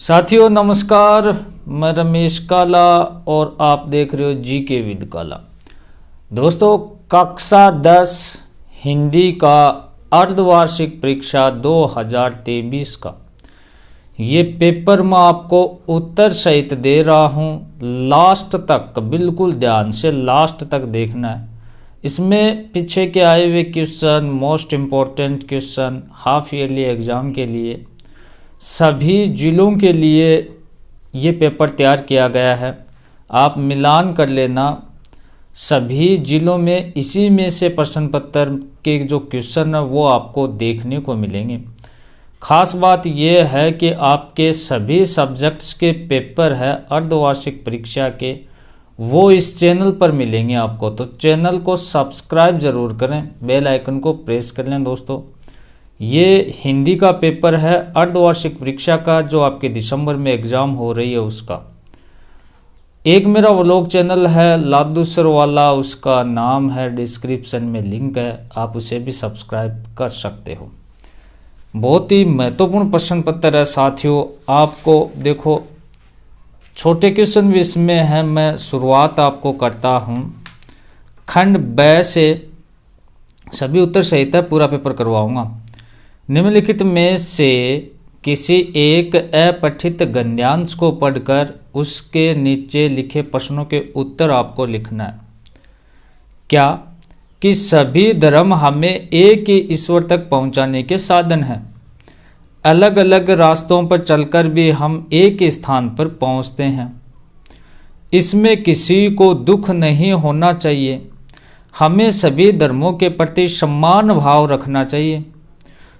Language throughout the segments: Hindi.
साथियों नमस्कार, मैं रमेश काला और आप देख रहे हो जीके विद काला। दोस्तों, कक्षा 10 हिंदी का अर्धवार्षिक परीक्षा 2023 का ये पेपर मैं आपको उत्तर सहित दे रहा हूँ। लास्ट तक बिल्कुल ध्यान से लास्ट तक देखना है। इसमें पीछे के आए हुए question, most important question half yearly exam के लिए सभी जिलों के लिए ये पेपर तैयार किया गया है। आप मिलान कर लेना, सभी जिलों में इसी में से प्रश्न पत्र के जो क्वेश्चन है वो आपको देखने को मिलेंगे। खास बात ये है कि आपके सभी सब्जेक्ट्स के पेपर है अर्धवार्षिक परीक्षा के, वो इस चैनल पर मिलेंगे आपको। तो चैनल को सब्सक्राइब ज़रूर करें, बेल आइकन को प्रेस कर लें। दोस्तों, ये हिंदी का पेपर है अर्धवार्षिक परीक्षा का, जो आपके दिसंबर में एग्ज़ाम हो रही है उसका। एक मेरा व्लॉग चैनल है लादू सर वाला, उसका नाम है, डिस्क्रिप्शन में लिंक है, आप उसे भी सब्सक्राइब कर सकते हो। बहुत ही महत्वपूर्ण प्रश्न पत्र है साथियों। आपको देखो, छोटे क्वेश्चन भी इसमें है। मैं शुरुआत आपको करता हूँ खंड ब से, सभी उत्तर सहित है, पूरा पेपर करवाऊँगा। निम्नलिखित में से किसी एक अपठित गद्यांश को पढ़कर उसके नीचे लिखे प्रश्नों के उत्तर आपको लिखना है। क्या कि सभी धर्म हमें एक ही ईश्वर तक पहुंचाने के साधन हैं। अलग अलग रास्तों पर चलकर भी हम एक ही स्थान पर पहुंचते हैं। इसमें किसी को दुख नहीं होना चाहिए। हमें सभी धर्मों के प्रति सम्मान भाव रखना चाहिए।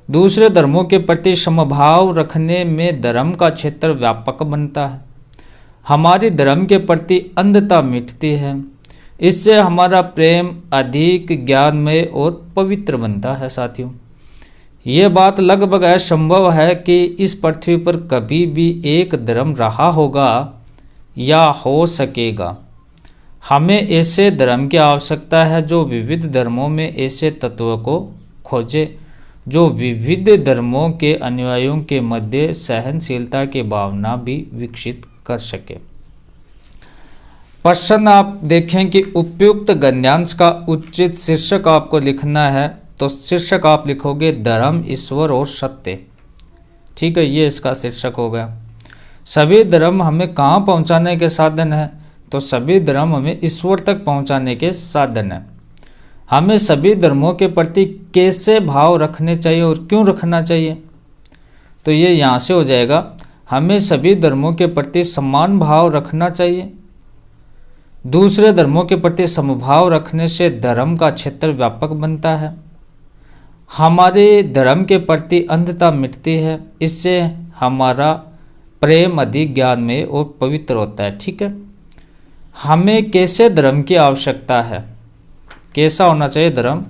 दूसरे धर्मों के प्रति समभाव रखने में धर्म का क्षेत्र व्यापक बनता है। हमारी धर्म के प्रति अंधता मिटती है। इससे हमारा प्रेम अधिक ज्ञानमय और पवित्र बनता है। साथियों, ये बात लगभग असंभव है कि इस पृथ्वी पर कभी भी एक धर्म रहा होगा या हो सकेगा। हमें ऐसे धर्म की आवश्यकता है जो विविध धर्मों में ऐसे तत्वों को खोजे जो विविध धर्मों के अनुयायियों के मध्य सहनशीलता की भावना भी विकसित कर सके। प्रश्न आप देखें कि उपयुक्त गद्यांश का उचित शीर्षक आपको लिखना है। तो शीर्षक आप लिखोगे धर्म, ईश्वर और सत्य। ठीक है, ये इसका शीर्षक हो गया। सभी धर्म हमें कहाँ पहुँचाने के साधन है? तो सभी धर्म हमें ईश्वर तक पहुँचाने के साधन है। हमें सभी धर्मों के प्रति कैसे भाव रखने चाहिए और क्यों रखना चाहिए? तो ये यहाँ से हो जाएगा, हमें सभी धर्मों के प्रति समान भाव रखना चाहिए। दूसरे धर्मों के प्रति समभाव रखने से धर्म का क्षेत्र व्यापक बनता है। हमारे धर्म के प्रति अंधता मिटती है। इससे हमारा प्रेम अधिक ज्ञानमय और पवित्र होता है। ठीक है, हमें कैसे धर्म की आवश्यकता है? कैसा होना चाहिए धर्म?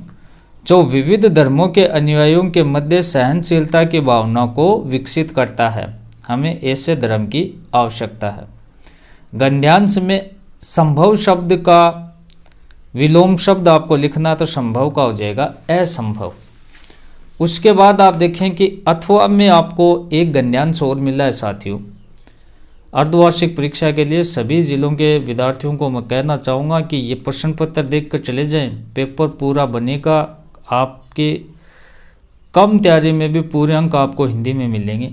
जो विविध धर्मों के अनुयायियों के मध्य सहनशीलता की भावना को विकसित करता है। हमें ऐसे धर्म की आवश्यकता है। गद्यांश में संभव शब्द का विलोम शब्द आपको लिखना, तो संभव का हो जाएगा असंभव। उसके बाद आप देखें कि अथवा में आपको एक गद्यांश और मिला है। साथियों, अर्धवार्षिक परीक्षा के लिए सभी जिलों के विद्यार्थियों को मैं कहना चाहूँगा कि ये प्रश्न पत्र देख कर चले जाएं। पेपर पूरा बनेगा। आपके कम तैयारी में भी पूरे अंक आपको हिंदी में मिलेंगे।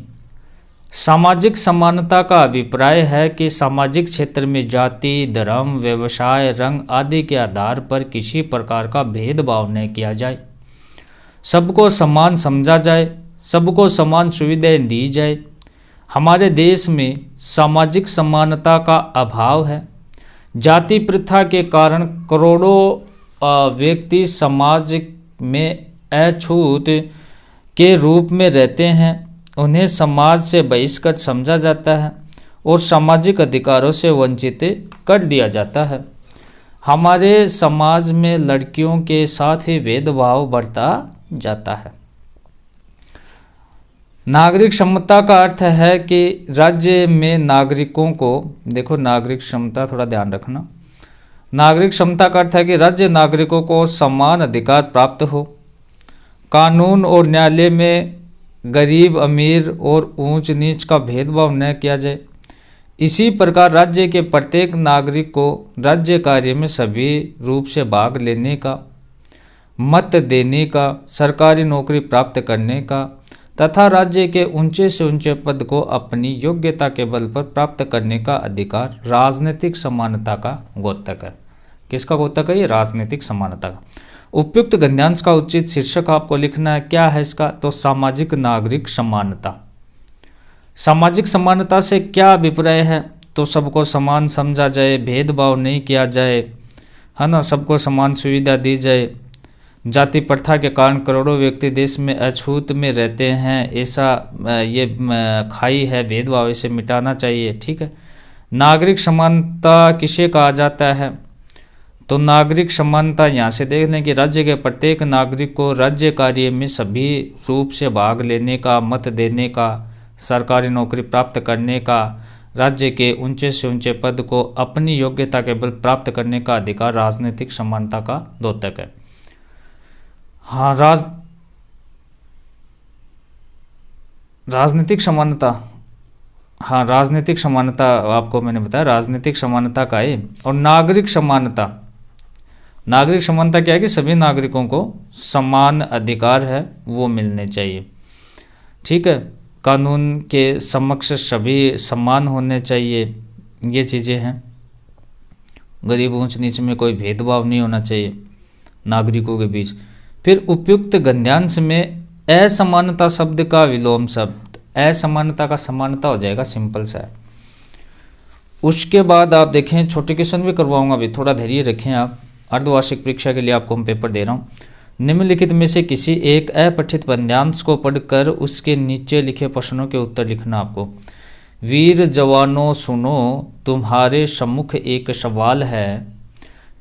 सामाजिक समानता का अभिप्राय है कि सामाजिक क्षेत्र में जाति, धर्म, व्यवसाय, रंग आदि के आधार पर किसी प्रकार का भेदभाव न किया जाए। सबको समान समझा जाए, सबको समान सुविधाएं दी जाए। हमारे देश में सामाजिक समानता का अभाव है। जाति प्रथा के कारण करोड़ों व्यक्ति समाज में अछूत के रूप में रहते हैं। उन्हें समाज से बहिष्कृत समझा जाता है और सामाजिक अधिकारों से वंचित कर दिया जाता है। हमारे समाज में लड़कियों के साथ ही भेदभाव बरता जाता है। नागरिक क्षमता का अर्थ है कि राज्य में नागरिकों को, देखो नागरिक क्षमता थोड़ा ध्यान रखना, नागरिक क्षमता का अर्थ है कि राज्य नागरिकों को समान अधिकार प्राप्त हो। कानून और न्यायालय में गरीब अमीर और ऊंच नीच का भेदभाव न किया जाए। इसी प्रकार राज्य के प्रत्येक नागरिक को राज्य कार्य में सभी रूप से भाग लेने का, मत देने का, सरकारी नौकरी प्राप्त करने का तथा राज्य के ऊंचे से ऊंचे पद को अपनी योग्यता के बल पर प्राप्त करने का अधिकार राजनीतिक समानता का द्योतक है। किसका द्योतक है? ये राजनीतिक समानता का। उपयुक्त गद्यांश का उचित शीर्षक आपको लिखना है। क्या है इसका? तो सामाजिक नागरिक समानता। सामाजिक समानता से क्या अभिप्राय है? तो सबको समान समझा जाए, भेदभाव नहीं किया जाए, है ना, सबको समान सुविधा दी जाए। जाति प्रथा के कारण करोड़ों व्यक्ति देश में अछूत में रहते हैं, ऐसा ये खाई है, भेदभाव इसे मिटाना चाहिए। ठीक है। नागरिक समानता किसे कहा जाता है? तो नागरिक समानता यहाँ से देख लें कि राज्य के प्रत्येक नागरिक को राज्य कार्य में सभी रूप से भाग लेने का, मत देने का, सरकारी नौकरी प्राप्त करने का, राज्य के ऊंचे से ऊंचे पद को अपनी योग्यता के बल प्राप्त करने का अधिकार राजनीतिक समानता का द्योतक है। हाँ, राजनीतिक समानता, हाँ राजनीतिक समानता आपको मैंने बताया राजनीतिक समानता का है। और नागरिक समानता, नागरिक समानता क्या है कि सभी नागरिकों को समान अधिकार है वो मिलने चाहिए। ठीक है। कानून के समक्ष सभी समान होने चाहिए, ये चीज़ें हैं। गरीब ऊंच नीच में कोई भेदभाव नहीं होना चाहिए नागरिकों के बीच। फिर उपयुक्त गद्यांश में असमानता शब्द का विलोम शब्द, असमानता का समानता हो जाएगा, सिंपल सा है। उसके बाद आप देखें, छोटे क्वेश्चन भी करवाऊंगा, अभी थोड़ा धैर्य रखें आप। अर्धवार्षिक परीक्षा के लिए आपको हम पेपर दे रहा हूँ। निम्नलिखित में से किसी एक अपठित पद्यांश को पढ़कर उसके नीचे लिखे प्रश्नों के उत्तर लिखना आपको। वीर जवानों सुनो, तुम्हारे सम्मुख एक सवाल है।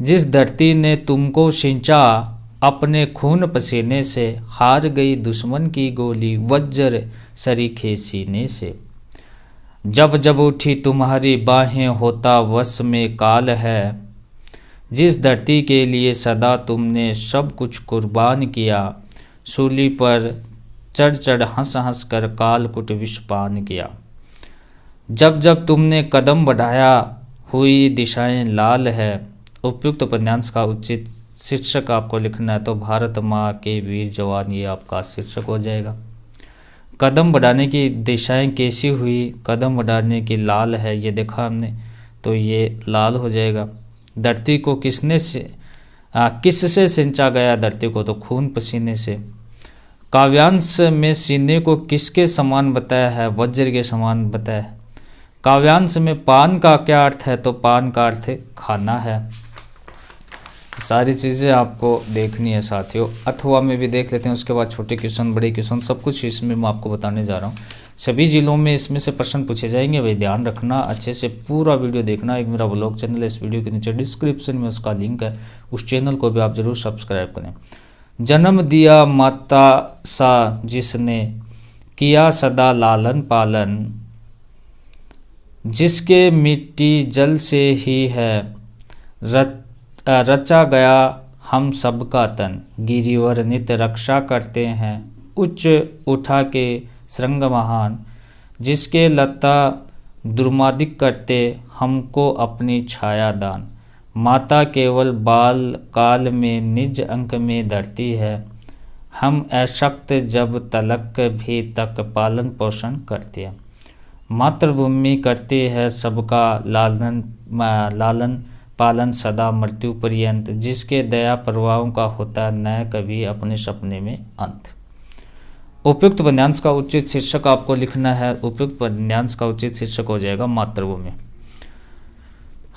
जिस धरती ने तुमको सिंचा अपने खून पसीने से, हार गई दुश्मन की गोली वज्र सरीखे सीने से। जब जब उठी तुम्हारी बाहें होता वश में काल है। जिस धरती के लिए सदा तुमने सब कुछ कुर्बान किया, सूली पर चढ़ चढ़ हंस हंस कर कालकूट विषपान किया। जब जब तुमने कदम बढ़ाया हुई दिशाएं लाल है। उपयुक्त पद्यांश का उचित शीर्षक आपको लिखना है। तो भारत माँ के वीर जवान, ये आपका शीर्षक हो जाएगा। कदम बढ़ाने की दिशाएं कैसी हुई? कदम बढ़ाने की लाल है, ये देखा हमने, तो ये लाल हो जाएगा। धरती को किससे सिंचा गया धरती को? तो खून पसीने से। काव्यांश में सीने को किसके समान बताया है? वज्र के समान बताया है। काव्यांश में पान का क्या अर्थ है? तो पान का अर्थ खाना है। सारी चीज़ें आपको देखनी है साथियों। अथवा में भी देख लेते हैं, उसके बाद छोटे क्वेश्चन, बड़े क्वेश्चन, सब कुछ इसमें मैं आपको बताने जा रहा हूँ। सभी जिलों में इसमें से प्रश्न पूछे जाएंगे, भाई ध्यान रखना, अच्छे से पूरा वीडियो देखना। एक मेरा ब्लॉग चैनल है, इस वीडियो के नीचे डिस्क्रिप्शन में उसका लिंक है, उस चैनल को भी आप जरूर सब्सक्राइब करें। जन्म दिया माता सा जिसने, किया सदा लालन पालन। जिसके मिट्टी जल से ही है, रचा गया हम सबका तन। गिरिवर नित रक्षा करते हैं, उच्च उठा के श्रृंग महान। जिसके लता दुर्मादिक करते, हमको अपनी छाया दान। माता केवल बाल काल में निज अंक में धरती है। हम अशक्त जब तलक भी तक पालन पोषण करते हैं। मातृभूमि करती है सबका लालन पालन सदा मृत्यु पर्यंत। जिसके दया प्रभावों का होता न कभी अपने सपने में अंत। उपयुक्त पद्यांश का उचित शीर्षक आपको लिखना है। उपयुक्त पद्यांश का उचित शीर्षक हो जाएगा मातृभूमि।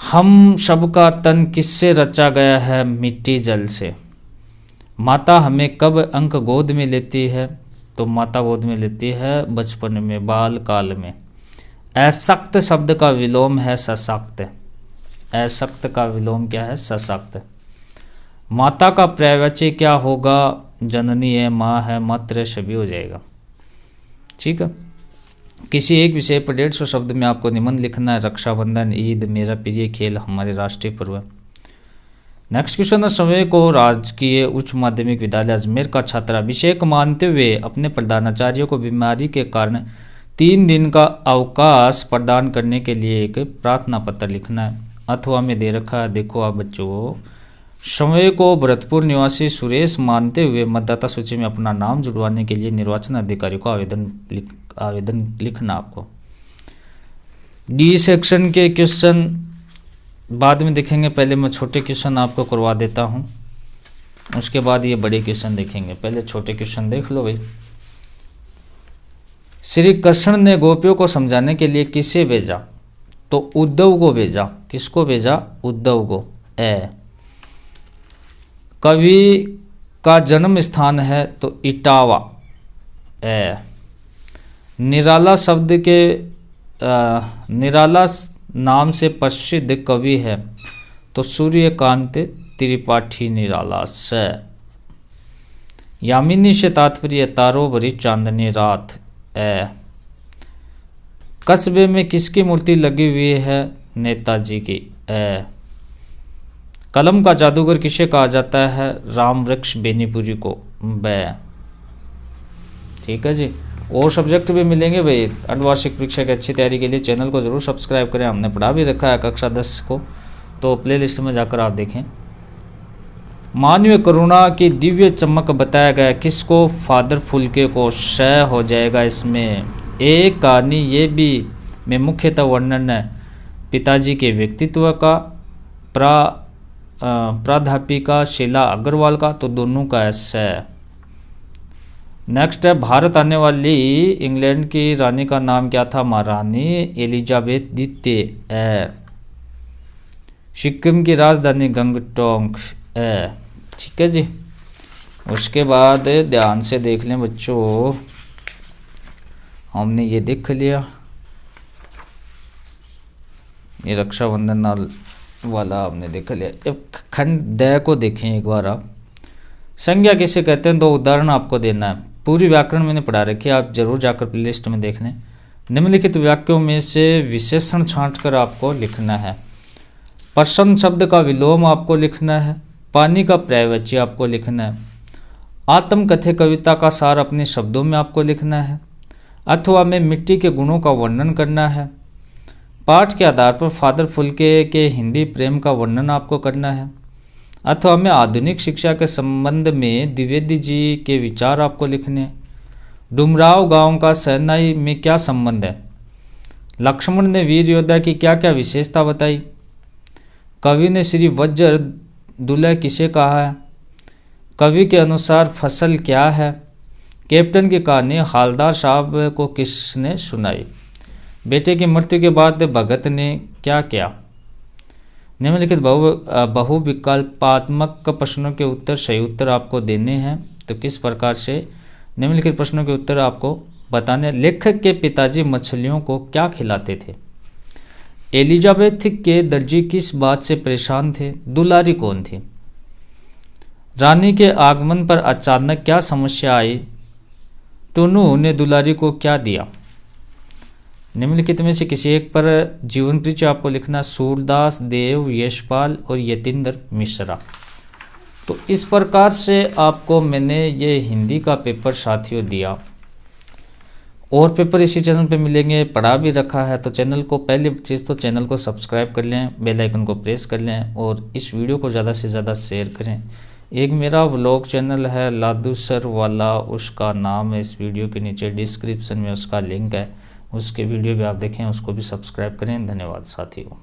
हम सबका तन किससे रचा गया है? मिट्टी जल से। माता हमें कब अंक गोद में लेती है? तो माता गोद में लेती है बचपन में, बाल काल में। असक्त शब्द का विलोम है सशक्त। असक्त का विलोम क्या है? सशक्त। माता का पर्यायवाची क्या होगा? जननी है, माँ है, मातृ सभी हो जाएगा। ठीक है। किसी एक विषय पर 150 शब्द में आपको निबंध लिखना है। रक्षाबंधन, ईद, मेरा प्रिय खेल, हमारे राष्ट्रीय पर्व है। नेक्स्ट क्वेश्चन है, समय को राजकीय उच्च माध्यमिक विद्यालय अजमेर का छात्र अभिषेक मानते हुए अपने प्रधानाचार्य को बीमारी के कारण 3 दिन का अवकाश प्रदान करने के लिए एक प्रार्थना पत्र लिखना है। अथवा में दे रखा है, देखो आप बच्चों, समय को भरतपुर निवासी सुरेश मानते हुए मतदाता सूची में अपना नाम जुड़वाने के लिए निर्वाचन अधिकारी को आवेदन लिखना आपको। डी सेक्शन के क्वेश्चन बाद में देखेंगे, पहले मैं छोटे क्वेश्चन आपको करवा देता हूं, उसके बाद ये बड़े क्वेश्चन देखेंगे। पहले छोटे क्वेश्चन देख लो भाई। श्री कृष्ण ने गोपियों को समझाने के लिए किसे भेजा? तो उद्धव को भेजा। किसको भेजा? उद्धव को। कवि का जन्म स्थान है तो इटावा। निराला शब्द के निराला नाम से प्रसिद्ध कवि है तो सूर्यकांत त्रिपाठी निराला से। यामिनी से तात्पर्य तारो भरी चांदनी रात। कस्बे में किसकी मूर्ति लगी हुई है? नेताजी की। कलम का जादूगर किसे कहा जाता है? राम वृक्ष बेनीपुरी को। ठीक है जी। और सब्जेक्ट भी मिलेंगे भाई अर्धवार्षिक परीक्षा की अच्छी तैयारी के लिए। चैनल को जरूर सब्सक्राइब करें, हमने पढ़ा भी रखा है कक्षा 10 को, तो प्लेलिस्ट में जाकर आप देखें। मानवीय करुणा की दिव्य चमक बताया गया किसको? फादर फुल्के को। शय हो जाएगा इसमें। एक कहानी ये भी में मुख्यतः वर्णन है पिताजी के व्यक्तित्व का, प्राध्यापिका शीला अग्रवाल का, तो दोनों का है। नेक्स्ट है, भारत आने वाली इंग्लैंड की रानी का नाम क्या था? महारानी एलिजाबेथ द्वितीय। सिक्किम की राजधानी गंगटोक। ठीक है जी। उसके बाद ध्यान से देख लें बच्चों, हमने ये देख लिया, ये रक्षाबंधन वाला हमने देख लिया। अब खंड द को देखें एक बार आप। संज्ञा किसे कहते हैं? 2 उदाहरण आपको देना है। पूरी व्याकरण मैंने पढ़ा रखी है, आप जरूर जाकर प्लेलिस्ट में देख लें। निम्नलिखित वाक्यों में से विशेषण छांटकर आपको लिखना है। प्रश्न शब्द का विलोम आपको लिखना है। पानी का पर्यायवाची आपको लिखना है। आत्मकथ्य कविता का सार अपने शब्दों में आपको लिखना है। अथवा में मिट्टी के गुणों का वर्णन करना है। पाठ के आधार पर फादर फुल्के के हिंदी प्रेम का वर्णन आपको करना है। अथवा में आधुनिक शिक्षा के संबंध में द्विवेदी जी के विचार आपको लिखने हैं। डुमराव गांव का शहनाई में क्या संबंध है? लक्ष्मण ने वीर योद्धा की क्या क्या विशेषता बताई? कवि ने श्री वज्र दुल्हा किसे कहा है? कवि के अनुसार फसल क्या है? कैप्टन की कहानी हालदार साहब को किसने सुनाई? बेटे की मृत्यु के बाद भगत ने क्या किया? निम्नलिखित बहुविकल्पात्मक प्रश्नों के उत्तर सही उत्तर आपको देने हैं। तो किस प्रकार से निम्नलिखित प्रश्नों के उत्तर आपको बताने। लेखक के पिताजी मछलियों को क्या खिलाते थे? एलिजाबेथ के दर्जी किस बात से परेशान थे? दुलारी कौन थी? रानी के आगमन पर अचानक क्या समस्या आई? टुनू ने दुलारी को क्या दिया? निम्नलिखित में से किसी एक पर जीवन परिचय आपको लिखना। सूरदास, देव, यशपाल और यतीन्द्र मिश्रा। तो इस प्रकार से आपको मैंने ये हिंदी का पेपर साथियों दिया। और पेपर इसी चैनल पे मिलेंगे, पढ़ा भी रखा है। तो चैनल को पहली चीज़ तो चैनल को सब्सक्राइब कर लें, बेल आइकन को प्रेस कर लें और इस वीडियो को ज़्यादा से ज़्यादा शेयर करें। एक मेरा व्लॉग चैनल है लादू सर वाला, उसका नाम है, इस वीडियो के नीचे डिस्क्रिप्शन में उसका लिंक है, उसके वीडियो भी आप देखें, उसको भी सब्सक्राइब करें। धन्यवाद साथियों।